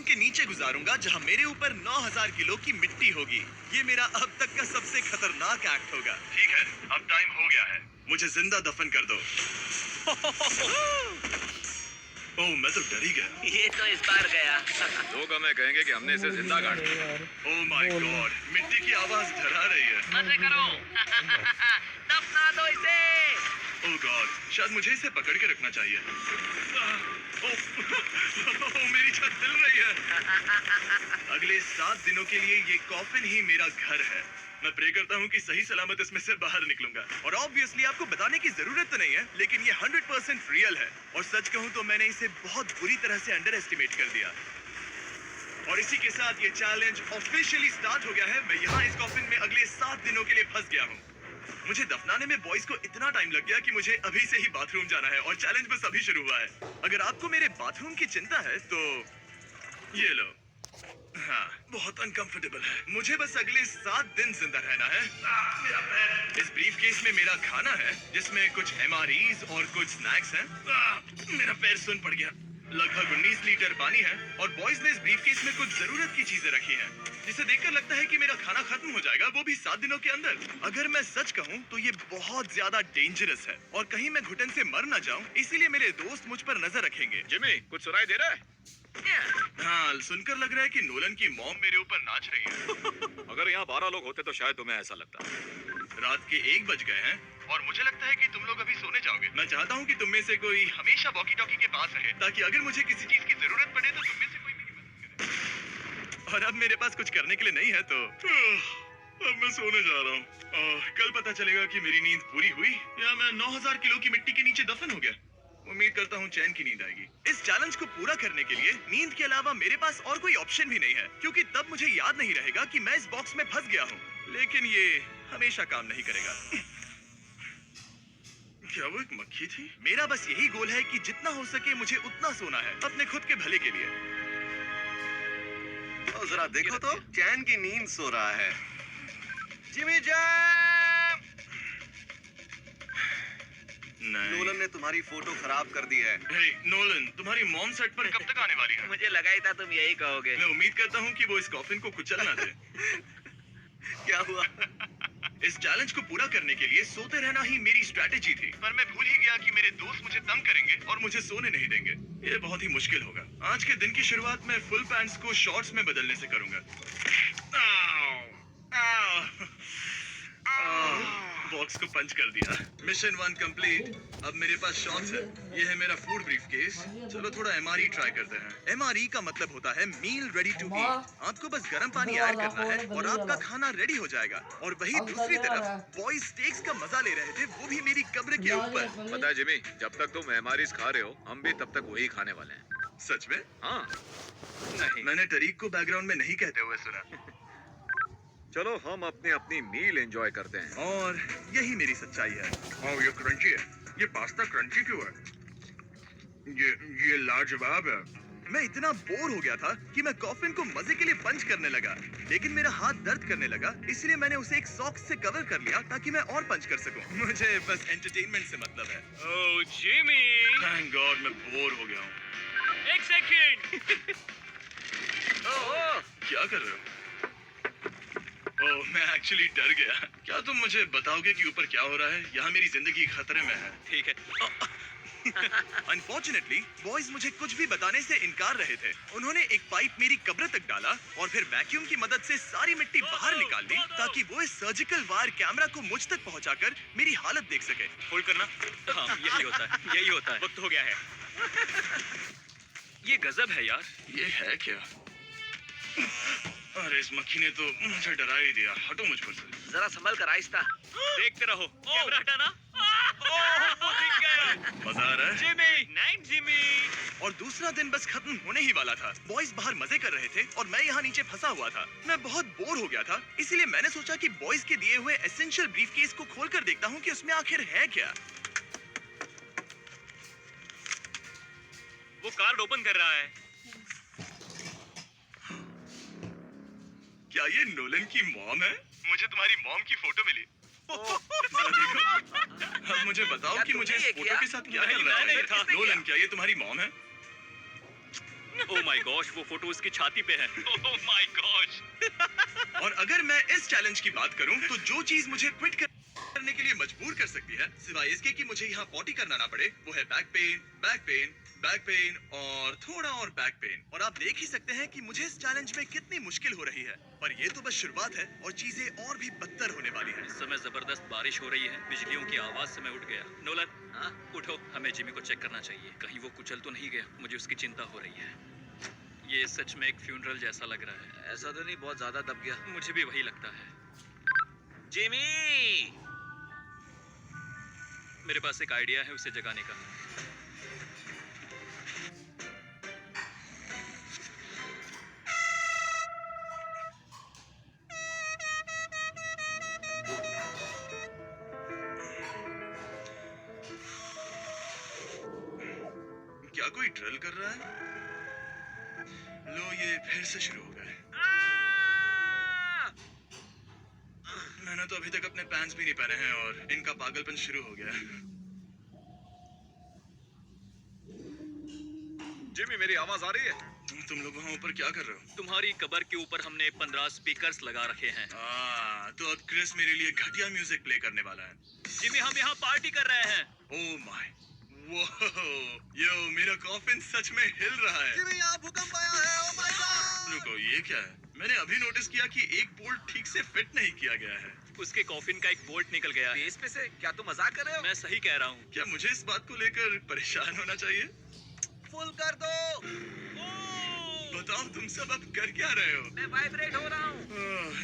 के नीचे गुजारूंगा जहां मेरे ऊपर 9000 किलो की मिट्टी होगी। ये मेरा अब तक का सबसे खतरनाक एक्ट होगा। ठीक है, अब टाइम हो गया है, मुझे जिंदा दफन कर दो। ओह, मैं तो डर ही गया। ये तो इस बार गया। लोग हमें कहेंगे कि हमने इसे जिंदा गाड़ दिया। ओह माय गॉड, मिट्टी की आवाज डरा रही है। मजे करो। दफना दो इसे। ओह गॉड, शायद मुझे इसे पकड़ के रखना चाहिए। ओह, मेरी छत हिल रही है। अगले 7 दिनों के लिए ये कॉफिन ही मेरा घर है। मैं प्रे करता हूँ कि सही सलामत इसमें से बाहर निकलूंगा। और ऑब्वियसली आपको बताने की जरूरत तो नहीं है, लेकिन ये 100% रियल है। और सच कहूँ तो मैंने इसे बहुत बुरी तरह से अंडर एस्टिमेट कर दिया। और इसी के साथ ये चैलेंज ऑफिशियली स्टार्ट हो गया है। मैं यहाँ इस कॉफिन में अगले 7 दिनों के लिए फंस गया हूँ। मुझे दफनाने में बॉयज को इतना टाइम लग गया कि मुझे अभी से ही बाथरूम जाना है और चैलेंज बस अभी शुरू हुआ है। अगर आपको मेरे बाथरूम की चिंता है तो ये लो। हाँ, बहुत अनकंफर्टेबल है। मुझे बस अगले 7 दिन जिंदा रहना है। मेरा पैर। इस ब्रीफकेस में मेरा खाना है, जिसमें कुछ MREs और कुछ स्नैक्स हैं। मेरा पैर सुन पड़ गया। लगभग 19 लीटर पानी है और बॉयज ने इस ब्रीफकेस में कुछ जरूरत की चीजें रखी हैं, जिसे देखकर लगता है कि मेरा खाना खत्म हो जाएगा, वो भी 7 दिनों के अंदर। अगर मैं सच कहूँ तो ये बहुत ज्यादा डेंजरस है और कहीं मैं घुटन से मर ना जाऊं, इसीलिए मेरे दोस्त मुझ पर नजर रखेंगे। जिमी, कुछ सुनाई दे रहा है? हाँ, सुनकर लग रहा है कि नोलन की मॉम मेरे ऊपर नाच रही है। अगर यहाँ 12 लोग होते तो शायद तुम्हें ऐसा लगता। रात के 1 बज गए हैं और मुझे लगता है कि तुम लोग अभी सोने जाओगे। मैं चाहता हूँ कि तुम में से कोई हमेशा वॉकी टॉकी के पास रहे, ताकि अगर मुझे किसी चीज की जरूरत पड़े तो तुम में से कोई मेरी मदद करे। और अब मेरे पास कुछ करने के लिए नहीं है तो अब मैं सोने जा रहा हूँ। कल पता चलेगा कि मेरी नींद पूरी हुई या मैं 9000 किलो की मिट्टी के नीचे दफन हो गया। उम्मीद करता हूँ चैन की नींद आएगी। इस चैलेंज को पूरा करने के लिए नींद के अलावा मेरे पास और कोई ऑप्शन भी नहीं है, क्योंकि तब मुझे याद नहीं रहेगा कि मैं इस बॉक्स में फंस गया हूँ। लेकिन ये हमेशा काम नहीं करेगा। क्या वो एक मक्खी थी? मेरा बस यही गोल है कि जितना हो सके मुझे उतना सोना है, अपने खुद के भले के लिए। और जरा देखो तो, चैन की नींद सो रहा है। जिमी नहीं। नोलन ने तुम्हारी फोटो खराब कर दी है। हे, नोलन, तुम्हारी मॉम सेट पर कब तक आने वाली है? मुझे लगा ही था तुम यही कहोगे। मैं उम्मीद करता हूँ कि वो इस कॉफिन को कुचल ना दे। क्या हुआ? इस चैलेंज को पूरा करने के लिए सोते रहना ही मेरी स्ट्रैटेजी थी, पर मैं भूल ही गया कि मेरे दोस्त मुझे तंग करेंगे और मुझे सोने नहीं देंगे। ये बहुत ही मुश्किल होगा। आज के दिन की शुरुआत मैं फुल पैंट्स को शॉर्ट्स में बदलने से करूंगा। बॉक्स को पंच कर दिया। Mission 1 complete. अब मेरे पास शॉर्ट्स है। ये है मेरा फूड ब्रीफकेस। चलो थोड़ा MRE ट्राई करते हैं। MRE का मतलब होता है मील रेडी टू ईट। आपको बस गर्म पानी ऐड करना है और आपका खाना रेडी हो जाएगा। और वही दूसरी तरफ बॉयज स्टेक्स का मजा ले रहे थे, वो भी मेरी कब्र के ऊपर। पता है जिमी, जब तक तुम MREs खा रहे हो, हम भी तब तक वही खाने वाले हैं। सच में? हाँ। नहीं, मैंने टरीक को बैकग्राउंड में नहीं कहते हुए सुना। चलो हम अपनी अपनी मील एंजॉय करते हैं। और यही मेरी सच्चाई है। ओह, ये क्रंची है। ये पास्ता क्रंची क्यों है? ये लाजवाब है। मैं इतना बोर हो गया था कि मैं कॉफिन को मजे के लिए पंच करने लगा, लेकिन मेरा हाथ दर्द करने लगा, इसलिए मैंने उसे एक सॉक्स से कवर कर लिया ताकि मैं और पंच कर सकूं। मुझे बस एंटरटेनमेंट से मतलब है। ओह जिमी, थैंक गॉड मैं बोर हो गया हूँ। 1 सेकंड। ओह, क्या कर रहे हो? ओह, मैं एक्चुअली डर गया। क्या तुम मुझे बताओगे कि ऊपर क्या हो रहा है? यहाँ मेरी जिंदगी खतरे में है। ठीक है। अनफॉर्चुनेटली बॉयज मुझे कुछ भी बताने से इनकार रहे थे। उन्होंने एक पाइप मेरी कब्र तक डाला और फिर वैक्यूम की मदद से सारी मिट्टी बाहर निकाल ली, ताकि वो इस सर्जिकल वायर कैमरा को मुझ तक पहुंचाकर मेरी हालत देख सके। होल्ड करना। हाँ, यही होता है, यही होता है। वक्त हो गया है। ये गजब है यार। ये है क्या? अरे इस मक्खी ने तो मुझे डरा ही दिया। हटो मुझ पर से। जरा संभल कर आहिस्ता। देखते रहो। कैमरा हटाना। वो दिख गया। मजा आ रहा है? Jimmy, night Jimmy. और दूसरा दिन बस खत्म होने ही वाला था। बॉयज बाहर मजे कर रहे थे और मैं यहाँ नीचे फंसा हुआ था। मैं बहुत बोर हो गया था, इसीलिए मैंने सोचा कि बॉयज के दिए हुए एसेंशियल ब्रीफकेस को खोलकर देखता हूँ कि उसमें आखिर है क्या। वो कार्ड ओपन कर रहा है। क्या ये नोलन की मॉम है? मुझे तुम्हारी मॉम की फोटो मिली। जरा देखो। अब मुझे बताओ क्या कि मुझे तुमने इस ये फोटो किया? के साथ क्या नहीं, कर रहा मैंने है? था। नोलन, क्या ये तुम्हारी मॉम है? ओह माय गॉश, वो फोटो उसकी छाती पे है। Oh my gosh. और अगर मैं इस चैलेंज की बात करूं तो जो चीज मुझे क्विट करने के लिए मजबूर कर सकती है, सिवाय इसके कि मुझे यहाँ पॉटी करना ना पड़े, वो है back pain, back pain, back pain और थोड़ा और बैक पेन। और आप देख ही सकते हैं कि मुझे इस चैलेंज में कितनी मुश्किल हो रही है। पर ये तो बस शुरुआत है और चीजें और भी बदतर होने वाली हैं। इस समय जबरदस्त बारिश हो रही है, बिजलियों की आवाज से मैं उठ गया। नोलन, हाँ? उठो, हमें जिमी को चेक करना चाहिए। कहीं वो कुचल तो नहीं गया, मुझे उसकी चिंता हो रही है। ये सच में एक फ्यूनरल जैसा लग रहा है। ऐसा तो नहीं बहुत ज्यादा दब गया? मुझे भी वही लगता है। जिमी! मेरे पास एक आइडिया है उसे जगाने का। क्या कोई ड्रिल कर रहा है? लो, ये फिर से शुरू हो गए। मैंने तो अभी तक अपने पैंट्स भी नहीं पहने हैं और इनका पागलपन शुरू हो गया है। जिमी, मेरी आवाज आ रही है? तुम लोग वहाँ ऊपर क्या कर रहे हो? तुम्हारी कबर के ऊपर हमने 15 स्पीकर्स लगा रखे हैं। तो अब क्रिस मेरे लिए घटिया म्यूजिक प्ले करने वाला है। जिमी, हम यहाँ पार्टी कर रहे हैं। ओह माय, यो, मेरा कॉफिन सच में हिल रहा है। जिमी, यहाँ भूकंप आया है। Oh my God! रुको, ये क्या है? मैंने अभी नोटिस किया कि एक बोल्ट ठीक से फिट नहीं किया गया है। उसके कॉफिन का एक बोल्ट निकल गया है। बेस पे से? क्या तुम मजाक कर रहे हो? मैं सही कह रहा हूँ। क्या मुझे इस बात को लेकर परेशान होना चाहिए? फुल कर दो। बताओ, तुम सब अब कर क्या रहे हो? मैं वाइब्रेट हो रहा हूँ।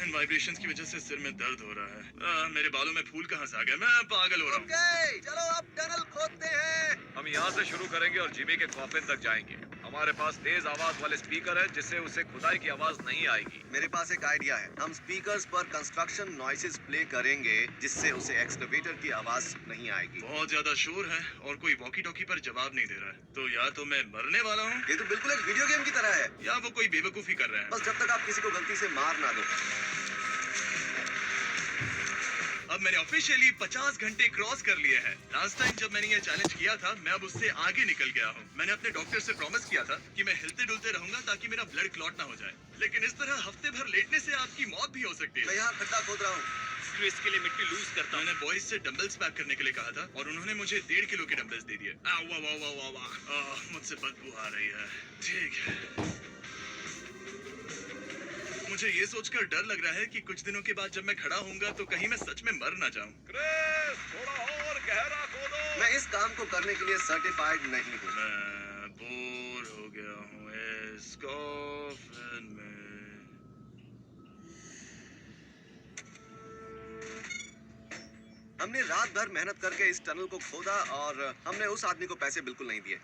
इन वाइब्रेशंस की वजह से सिर में दर्द हो रहा है। मेरे बालों में फूल कहाँ से आ गए? मैं पागल हो रहा हूँ। ओके, चलो अब टनल खोदते हैं। हम यहाँ से शुरू करेंगे और जिमी के कॉफिन तक जाएंगे। हमारे पास तेज आवाज वाले स्पीकर है जिससे उसे खुदाई की आवाज नहीं आएगी। मेरे पास एक आइडिया है। हम स्पीकर्स पर कंस्ट्रक्शन नॉइसेस प्ले करेंगे जिससे उसे एक्सकवेटर की आवाज नहीं आएगी। बहुत ज्यादा शोर है और कोई वॉकी टॉकी पर जवाब नहीं दे रहा है। तो या तो मैं मरने वाला हूँ ये तो बिल्कुल एक वीडियो गेम की तरह है। या वो कोई बेवकूफी कर रहे हैं। बस जब तक आप किसी को गलती से मार ना दो। अब मैंने ऑफिशियली 50 घंटे क्रॉस कर लिए हैं। लास्ट टाइम जब मैंने ये चैलेंज किया था, मैं अब उससे आगे निकल गया हूँ। मैंने अपने डॉक्टर से प्रॉमिस किया था कि मैं हिलते डुलते रहूंगा ताकि मेरा ब्लड क्लॉट ना हो जाए। लेकिन इस तरह हफ्ते भर लेटने से आपकी मौत भी हो सकती मैं है। यहाँ खड्डा खोद रहा हूँ। क्रिस के लिए मिट्टी लूज करता हूँ। मैंने बॉयज से डंबल्स पैक करने के लिए कहा था और उन्होंने मुझे 1.5 किलो के डंबल्स दे दिए। वाह वाह वाह वाह वाह, मुझसे बदबू आ रही है। ठीक है, मुझे ये सोचकर डर लग रहा है कि कुछ दिनों के बाद जब मैं खड़ा होऊंगा तो कहीं मैं सच में मर ना जाऊं। क्रिस, थोड़ा और गहरा खोदो। मैं इस काम को करने के लिए सर्टिफाइड नहीं हूँ। मैं बोर हो गया हूँ इस कॉफिन में। हमने रात भर मेहनत करके इस टनल को खोदा और हमने उस आदमी को पैसे बिल्कुल नहीं दिए।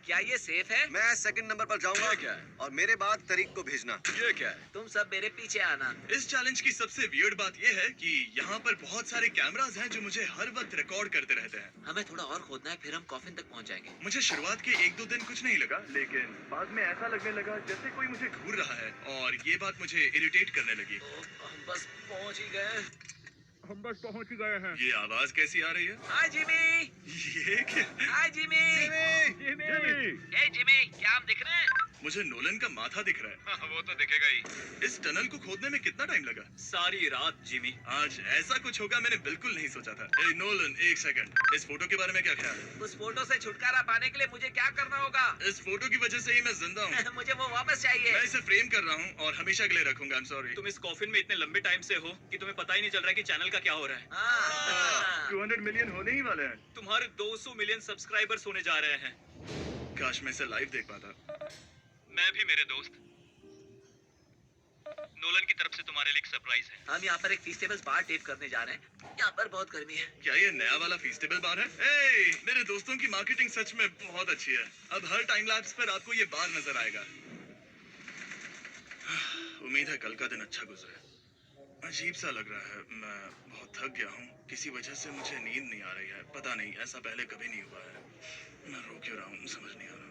क्या ये सेफ है? मैं सेकंड नंबर पर जाऊंगा। ये क्या है? और मेरे बाद तरीक को भेजना। ये क्या है? तुम सब मेरे पीछे आना। इस चैलेंज की सबसे वियर्ड बात यह है कि यहाँ पर बहुत सारे कैमरास हैं जो मुझे हर वक्त रिकॉर्ड करते रहते हैं। हमें थोड़ा और खोदना है, फिर हम कॉफिन तक पहुंच जाएंगे। मुझे शुरुआत के 1-2 दिन कुछ नहीं लगा, लेकिन बाद में ऐसा लगने लगा जैसे कोई मुझे घूर रहा है और ये बात मुझे इरिटेट करने लगी। हम बस पहुंच ही गए। हम बस पहुंच गए हैं। ये आवाज कैसी आ रही है? हाय जिमी। ये क्या? हाय जिमी। ए जिमी, क्या हम दिख रहे हैं? मुझे नोलन का माथा दिख रहा है। हाँ, वो तो दिखेगा ही। इस टनल को खोदने में कितना टाइम लगा? सारी रात जिमी। आज ऐसा कुछ होगा मैंने बिल्कुल नहीं सोचा था। ए नोलन, एक सेकंड, इस फोटो के बारे में क्या ख्याल है? उस फोटो से छुटकारा पाने के लिए मुझे क्या करना होगा? इस फोटो की वजह से ही मैं जिंदा हूँ। मुझे वो वापस चाहिए। मैं इसे फ्रेम कर रहा हूँ और हमेशा के लिए रखूंगा। I am sorry. तुम इस कॉफिन में इतने लंबे टाइम से हो कि तुम्हें पता ही नहीं चल रहा है कि चैनल का क्या हो रहा है। हाँ। 200 मिलियन होने ही वाले हैं। तुम्हारे 200 मिलियन सब्सक्राइबर्स होने जा रहे हैं। काश मैं इसे लाइव देख पाता। मैं भी, मेरे दोस्त। नोलन की तरफ से तुम्हारे लिए एक सरप्राइज है। हम यहाँ पर एक फीस्टेबल बार टेप करने जा रहे हैं। यहाँ पर बहुत गर्मी है। क्या ये नया वाला फीस्टेबल बार है? ए, मेरे दोस्तों की मार्केटिंग सच में बहुत अच्छी है। अब हर टाइम लैप्स पर आपको ये बार नजर आएगा। उम्मीद है कल का दिन अच्छा गुजरे। अजीब सा लग रहा है, मैं बहुत थक गया हूँ। किसी वजह से मुझे नींद नहीं आ रही है। पता नहीं, ऐसा पहले कभी नहीं हुआ है। मैं रो क्यों रहा हूँ समझ नहीं आ रहा।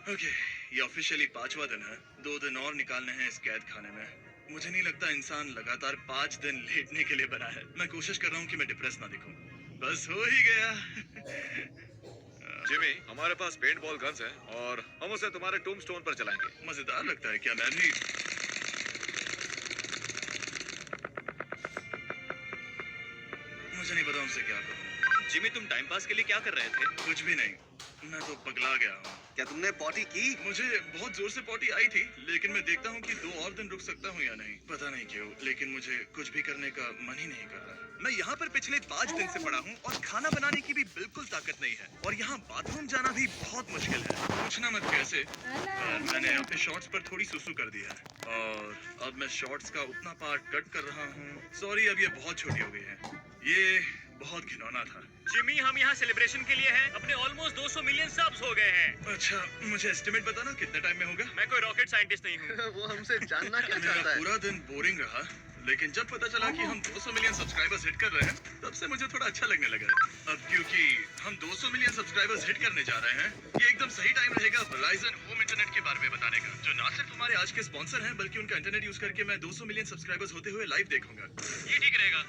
ओके, ये ऑफिशियली 5वां दिन है। 2 दिन और निकालने हैं इस कैद खाने में। मुझे नहीं लगता इंसान लगातार 5 दिन लेटने के लिए बना है। मैं कोशिश कर रहा हूँ कि मैं डिप्रेस ना दिखूं। बस हो ही गया। जिमी, हमारे पास पेंट बॉल गन्स हैं और हम उसे तुम्हारे टूम्बस्टोन पर चलाएंगे। मजेदार लगता है। क्या मैं भी? मुझे नहीं पता उनसे क्या करूं। जिमी, तुम टाइम पास के लिए क्या कर रहे थे? कुछ भी नहीं, मैं तो पगला गया हूँ। क्या तुमने पॉटी की? मुझे बहुत जोर से पॉटी आई थी, लेकिन मैं देखता हूँ कि 2 और दिन रुक सकता हूँ या नहीं, पता नहीं क्यों, लेकिन मुझे कुछ भी करने का मन ही नहीं कर रहा। मैं यहाँ पर पिछले 5 दिन से पड़ा हूँ और खाना बनाने की भी बिल्कुल ताकत नहीं है, और यहाँ बाथरूम जाना भी बहुत मुश्किल है। पूछना मत कैसे, पर मैंने अपने शॉर्ट्स पर थोड़ी सुसु कर दिया है और अब मैं शॉर्ट्स का उतना पार्ट कट कर रहा हूँ। सॉरी, अब ये बहुत छोटी हो गई है। ये बहुत घिनौना था। जिमी, हम यहाँ सेलिब्रेशन के लिए हैं। अपने ऑलमोस्ट 200 मिलियन सब्स हो गए हैं। अच्छा, मुझे एस्टिमेट बताना कितने टाइम में होगा? मैं कोई रॉकेट साइंटिस्ट नहीं हूँ। वो हमसे जानना क्या मेरा चाहता है? पूरा दिन बोरिंग रहा, लेकिन जब पता चला कि हम 200 मिलियन सब्सक्राइबर्स हिट कर रहे हैं, तब से मुझे थोड़ा अच्छा लगने लगा है। अब क्योंकि हम 200 मिलियन सब्सक्राइबर्स हिट करने जा रहे हैं, ये एकदम सही टाइम रहेगा Verizon होम इंटरनेट के बारे में बताने का, जो ना सिर्फ हमारे आज के स्पॉन्सर हैं, बल्कि उनका इंटरनेट यूज करके मैं 200 मिलियन सब्सक्राइबर्स होते हुए लाइव देखूंगा। ये ठीक रहेगा।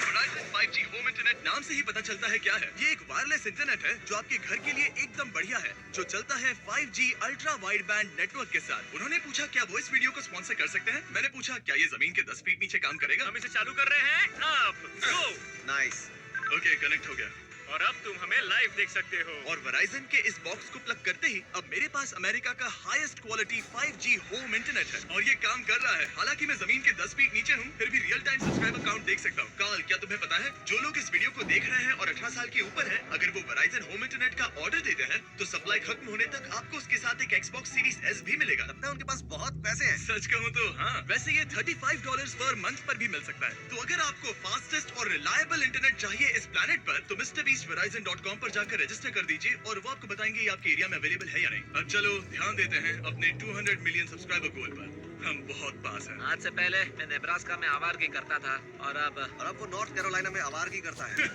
Verizon 5G होम इंटरनेट नाम से ही पता चलता है क्या है। ये एक वायरलेस इंटरनेट है जो आपके घर के लिए एकदम बढ़िया है, जो चलता है 5G ultra wide band network के साथ। उन्होंने पूछा क्या वो इस वीडियो को स्पॉन्सर कर सकते हैं। मैंने पूछा क्या ये जमीन के 10 फीट नीचे काम करेगा। हम इसे चालू कर रहे हैं। अब गो। नाइस। ओके, कनेक्ट हो गया। और अब तुम हमें लाइव देख सकते हो। और Verizon के इस बॉक्स को प्लग करते ही अब मेरे पास अमेरिका का highest quality 5G home internet है, और ये काम कर रहा है। हालांकि मैं जमीन के 10 फीट नीचे हूँ, फिर भी रियल टाइम सब्सक्राइबर काउंट देख सकता हूँ। कार्ल, क्या तुम्हें पता है, जो लोग इस वीडियो को देख रहे हैं और 18 साल के ऊपर है, अगर वो Verizon होम इंटरनेट का ऑर्डर देते हैं, तो सप्लाई खत्म होने तक आपको उसके साथ एक Xbox Series S भी मिलेगा। लगता है उनके पास बहुत पैसे हैं। सच कहूँ तो हाँ, वैसे ये $35 पर मंथ पर भी मिल सकता है। तो अगर आपको फास्टेस्ट और रिलायबल इंटरनेट चाहिए इस प्लेनेट पर, तो MrBeastVerizon.com पर जाकर रजिस्टर कर दीजिए और वो आपको बताएंगे ये आपके एरिया में अवेलेबल है या नहीं। अब चलो ध्यान देते हैं अपने 200 मिलियन सब्सक्राइबर गोल पर। हम बहुत पास हैं। आज से पहले मैं नेब्रास्का में आवारगी करता था और अब वो नॉर्थ कैरोलिना में आवारगी करता है।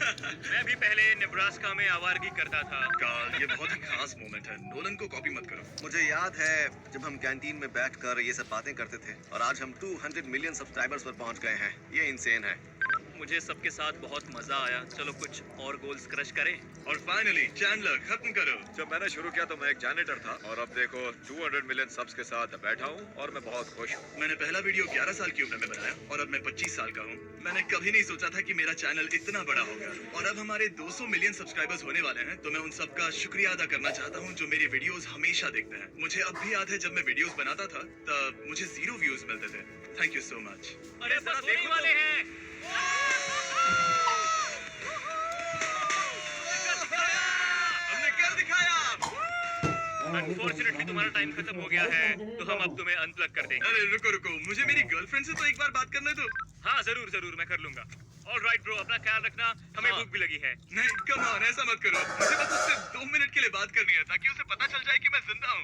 मैं भी पहले नेब्रास्का में आवारगी करता था। कार्ल, ये बहुत ही खास मोमेंट है, नोलन को कॉपी मत करो। मुझे याद है जब हम कैंटीन में बैठकर ये सब बातें करते थे, और आज हम 200 मिलियन सब्सक्राइबर्स पर पहुंच गए हैं। ये इंसेन है। मुझे सबके साथ बहुत मजा आया। चलो कुछ और गोल्स क्रश करें। और फाइनली चैंडलर, खत्म करो। जब मैंने शुरू किया तो मैं एक जैनिटर था और अब देखो 200 मिलियन सब्स के साथ बैठा हूँ और मैं बहुत खुश हूँ। मैंने पहला वीडियो 11 साल की उम्र में बनाया और अब मैं 25 साल का हूँ। मैंने कभी नहीं सोचा था कि मेरा चैनल इतना बड़ा होगा, और अब हमारे 200 मिलियन सब्सक्राइबर्स होने वाले हैं। तो मैं उन सबका शुक्रिया अदा करना चाहता हूँ जो मेरी वीडियोस हमेशा देखते हैं। मुझे अब भी याद है जब मैं वीडियोस बनाता था तब मुझे 0 व्यूज मिलते थे। Thank you so much. अरे बस होने वाले हैं। हमने कर दिखाया। अनफॉर्चुनेटली तुम्हारा टाइम खत्म हो गया है, तो हम अब तुम्हें अनप्लग कर देंगे। अरे रुको रुको, मुझे मेरी गर्लफ्रेंड से तो एक बार बात करने दो। हाँ जरूर जरूर, मैं कर लूंगा। ऑलराइट ब्रो, अपना ख्याल रखना। हमें भूख भी लगी है। नहीं, कम ऑन, ऐसा मत करो। मुझे बस उससे 2 मिनट के लिए बात करनी है ताकि उसे पता चल जाए कि मैं जिंदा हूँ।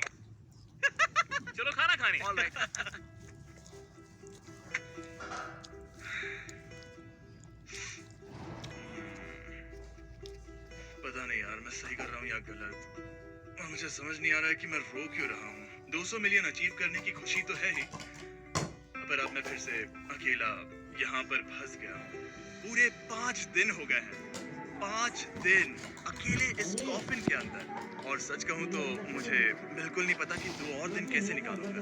चलो खाना खाने। ऑलराइट। पता नहीं यार, मैं सही कर रहा हूँ या गलत, और मुझे समझ नहीं आ रहा है कि मैं रो क्यों रहा हूँ। 200 मिलियन अचीव करने की खुशी तो है ही, पर अब मैं फिर से अकेला यहाँ पर फंस गया हूँ। पूरे 5 दिन हो गए हैं, 5 दिन अकेले इस कॉफिन के अंदर, और सच कहूँ तो मुझे बिल्कुल नहीं पता कि 2 और दिन कैसे निकालूंगा।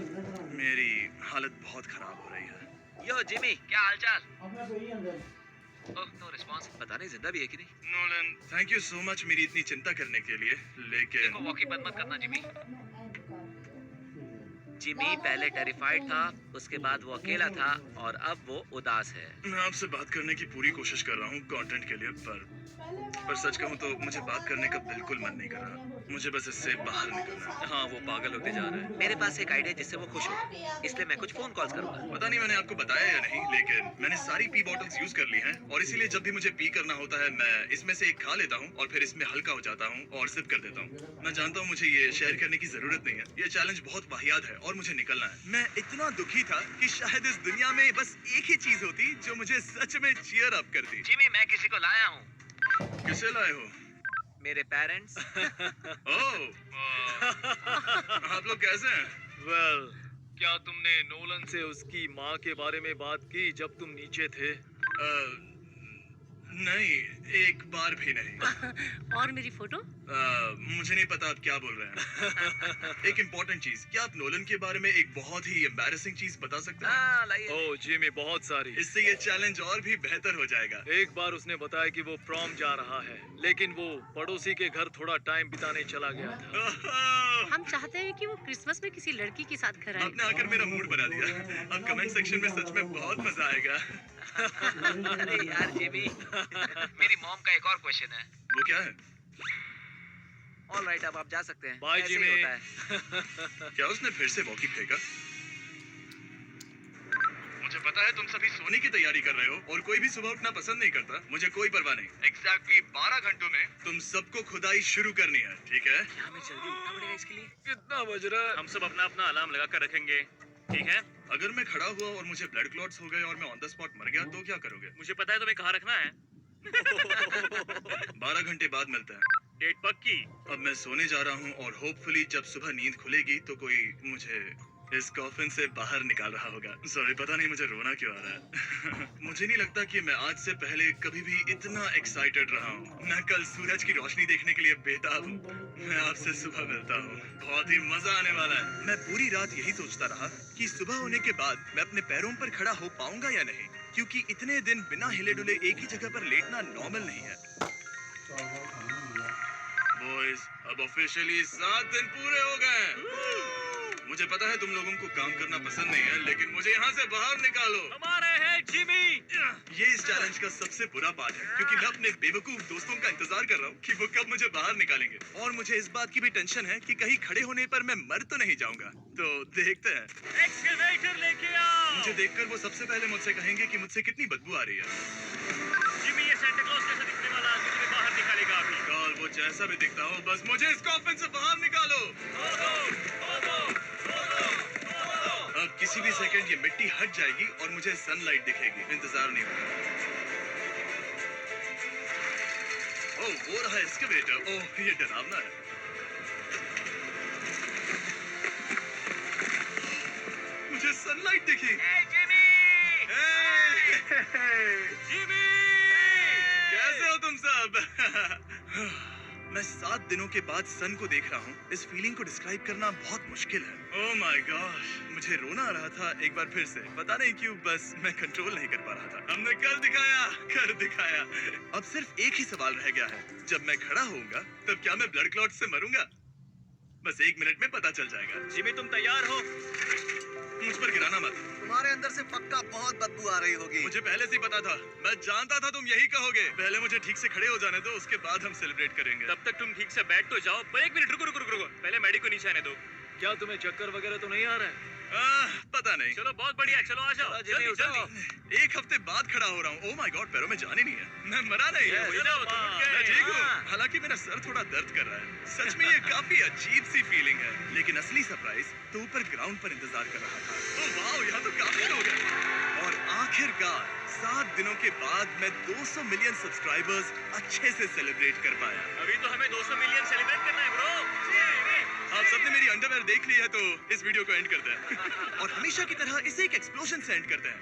मेरी हालत बहुत खराब हो रही है। यो जिमी, क्या हालचाल? ओह, नो रिस्पांस। पता नहीं जिंदा भी है कि नहीं। Nolan, thank you so much मेरी इतनी चिंता करने के लिए, लेकिन देखो वॉकी बंद मत करना जिमी। जिमी पहले टेरिफाइड था, उसके बाद वो अकेला था और अब वो उदास है। मैं आपसे बात करने की पूरी कोशिश कर रहा हूँ कंटेंट के लिए, पर सच कहूँ तो मुझे बात करने का बिल्कुल मन नहीं कर रहा। मुझे बस इससे बाहर निकलना है। हाँ, वो पागल होते जा रहा है। मेरे पास एक आइडिया जिससे वो खुश हो, इसलिए मैं कुछ फोन कॉल्स करूंगा। पता नहीं मैंने आपको बताया या नहीं, लेकिन मैंने सारी पी बॉटल्स यूज कर ली हैं, और इसीलिए जब भी मुझे पी करना होता है मैं इसमें से एक खा लेता हूँ और फिर इसमें हल्का हो जाता हूँ और सिप कर देता हूँ। मैं जानता हूँ मुझे ये शेयर करने की जरूरत नहीं है, ये चैलेंज बहुत वाहियात है और मुझे निकलना है। मैं इतना दुखी था कि शायद इस दुनिया में बस एक ही चीज होती जो मुझे सच में चीयर अप करती। जिमी, मैं किसी को लाया हूँ। किसे लाए हो? मेरे पेरेंट्स। ओह, आप लोग कैसे हैं? वेल, क्या तुमने नोलन से उसकी माँ के बारे में बात की जब तुम नीचे थे? नहीं, एक बार भी नहीं। और मेरी फोटो? मुझे नहीं पता आप क्या बोल रहे हैं। एक इम्पोर्टेंट चीज, क्या आप नोलन के बारे में एक बहुत ही एम्बैरेसिंग चीज बता सकते हैं? हाँ लाइए। ओह जिमी, बहुत सारी। इससे ये चैलेंज और भी बेहतर हो जाएगा। एक बार उसने बताया कि वो प्रॉम जा रहा है, लेकिन वो पड़ोसी के घर थोड़ा टाइम बिताने चला गया था। ओहो, हम चाहते हैं कि वो क्रिसमस में किसी लड़की के साथ घर आए। आपने आकर मेरा मूड बना दिया। अब कमेंट सेक्शन में सच में बहुत मजा आएगा। अरे यार जिमी, मेरी मॉम का एक और क्वेश्चन है। वो क्या है? ऑल राइट, अब आप जा सकते हैं। बाय ऐसे ही जिमी। होता है। क्या उसने फिर से वॉकी फेंका? मुझे पता है तुम सभी सोने की तैयारी कर रहे हो और कोई भी सुबह उठना पसंद नहीं करता। मुझे कोई परवाह नहीं। एग्जैक्टली 12 घंटों में तुम सबको खुदाई शुरू करनी है, ठीक है? क्या हमें जल्दी उठना पड़ेगा इसके लिए? कितना बज रहा है? हम सब अपना अपना अलार्म लगा कर रखेंगे, ठीक है? अगर मैं खड़ा हुआ और मुझे ब्लड क्लॉट्स हो गए और मैं ऑन द स्पॉट मर गया तो क्या करोगे? मुझे पता है तुम्हें कहाँ रखना है। 12 घंटे बाद मिलते हैं। डेट पक्की। अब मैं सोने जा रहा हूँ और होपफुली जब सुबह नींद खुलेगी तो कोई मुझे इस कॉफिन से बाहर निकाल रहा होगा। सॉरी, पता नहीं मुझे रोना क्यों आ रहा है। मुझे नहीं लगता कि मैं आज से पहले कभी भी इतना एक्साइटेड रहा हूँ। मैं कल सूरज की रोशनी देखने के लिए बेताब हूँ। मैं आपसे सुबह मिलता हूँ, बहुत ही मजा आने वाला है। मैं पूरी रात यही सोचता रहा कि सुबह होने के बाद मैं अपने पैरों पर खड़ा हो पाऊंगा या नहीं, क्योंकि इतने दिन बिना हिले डुले एक ही जगह पर लेटना नॉर्मल नहीं है। बॉयज, अब ऑफिशियली 7 दिन पूरे हो गए। मुझे पता है तुम लोगों को काम करना पसंद नहीं है, लेकिन मुझे यहाँ से बाहर निकालो। हमारे हैं जिमी। ये इस चैलेंज का सबसे बुरा पार्ट है, क्योंकि मैं अपने बेवकूफ दोस्तों का इंतजार कर रहा हूँ कि वो कब मुझे बाहर निकालेंगे। और मुझे इस बात की भी टेंशन है कि कहीं खड़े होने पर मैं मर तो नहीं जाऊंगा। तो देखते हैं। एक्सकवेटर लेके आओ। मुझे देखकर वो सबसे पहले मुझसे कहेंगे कि मुझसे कितनी बदबू आ रही है। जिमी, ये सांता क्लॉज जैसा दिखने वाला आदमी तुम्हें बाहर निकालेगा अभी। और वो जैसा भी दिखता हो, बस मुझे इस कॉफिन से बाहर निकालो। अब किसी भी सेकंड ये मिट्टी हट जाएगी और मुझे सनलाइट दिखेगी। इंतजार नहीं होगा। ओह, वो रहा एक्सकवेटर। ओह, ये डरावना है। मुझे सनलाइट दिखी। जिमी! जिमी! कैसे हो तुम सब? मैं 7 दिनों के बाद सन को देख रहा हूँ। इस फीलिंग को डिस्क्राइब करना बहुत मुश्किल है। ओह माय गॉश, मुझे रोना आ रहा था एक बार फिर से। पता नहीं क्यों, बस मैं कंट्रोल नहीं कर पा रहा था। हमने कर दिखाया। अब सिर्फ एक ही सवाल रह गया है। जब मैं खड़ा होऊंगा तब क्या मैं ब्लड क्लॉट से मरूंगा? बस 1 मिनट में पता चल जाएगा। जिमी, तुम तैयार हो? मुझ पर गिराना मत। तुम्हारे अंदर से पक्का बहुत बदबू आ रही होगी। मुझे पहले से ही पता था। मैं जानता था तुम यही कहोगे। पहले मुझे ठीक से खड़े हो जाने दो, उसके बाद हम सेलिब्रेट करेंगे। तब तक तुम ठीक से बैठ तो जाओ। पर 1 मिनट रुको। पहले मैडी को नीचे आने दो। क्या तुम्हें चक्कर वगैरह तो नहीं आ रहा है? पता नहीं। चलो, बहुत बढ़िया। चलो आ जाओ। जिमी, जल्दी। 1 हफ्ते बाद खड़ा हो रहा हूँ। ओह माय गॉड, पैरों में जान ही नहीं है। मैं मरा नहीं। हो जाओ, तुम उठ गए। मैं ठीक हूँ। हाँ। हालांकि मेरा सर थोड़ा दर्द कर रहा है। सच में ये काफी अजीब सी फीलिंग है। लेकिन असली सरप्राइज तो ऊपर ग्राउंड पर इंतजार कर रहा था। ओह वाओ, यहाँ तो काफी लोग हैं। और आखिरकार 7 दिनों के बाद मैं 200 मिलियन सब्सक्राइबर्स अच्छे से सेलिब्रेट कर पाया। अभी तो हमें 200 मिलियन सेलिब्रेट करना है ब्रो। आप सबने मेरी अंडरवेयर देख ली है, तो इस वीडियो को एंड करते हैं। और हमेशा की तरह इसे एक एक्सप्लोजन से एंड करते हैं।